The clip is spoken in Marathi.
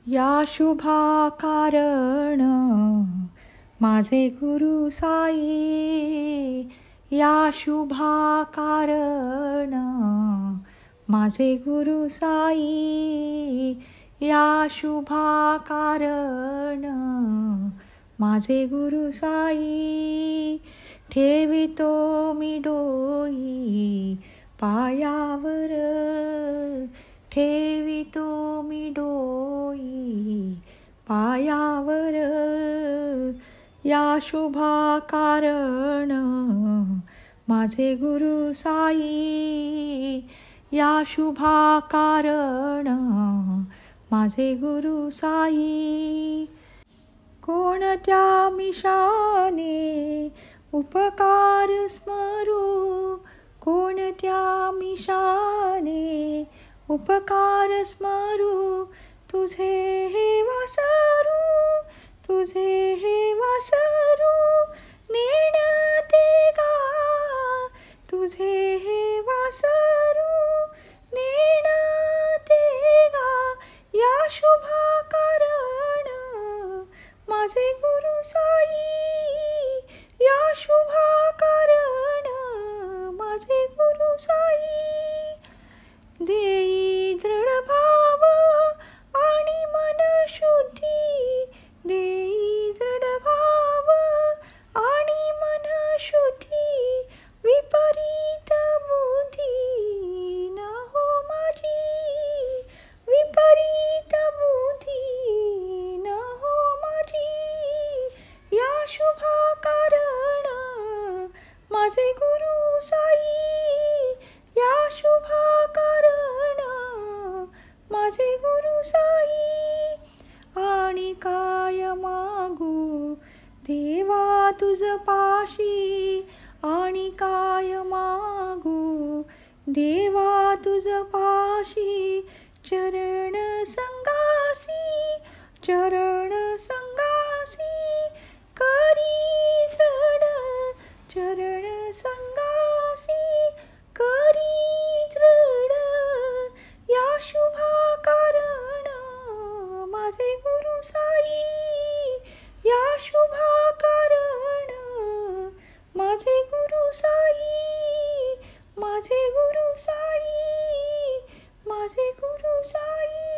या शुभा कारण माझे गुरु साई. या शुभा कारण माझे गुरु साई. या शुभा कारण माझे गुरु साई. ठेवितो मी डोई पायावर, ठेवितो मी डोई पायावर. या शुभा कारण माझे गुरु साई. या शुभा कारण माझे गुरु साई. कोणत्या मिशाने उपकार स्मरू, कोणत्या मिशाने उपकार स्मरू. तुझे हे वासरू, तुझे हे वासरू नेणते गा. तुझे हे वासरू नेणते गा. या शुभा कारण माझे गुरु साई. या शुभा कारण माझे गुरु साई. देई दृढ भाव आणि मन शुद्धी, देई दृढ भाव आणि मन शुद्धी. विपरीत बुद्धी न हो माझी, विपरीत बुद्धी न हो माझी. या शुभा कारण माझे गुरु साई. या शुभा कारण माझे गुरु साई. आणि काय मागू देवा तुझ पाशी, आणि काय मागू देवा तुझ पाशी. चरण संगासी, चरण संगासी करी दृढ. चरण संगासी करी दृढ. या शुभा कारण माझे गुरु साई. या शुभा कारण माझे गुरु साई. माझे गुरु साई. माझे गुरु साई.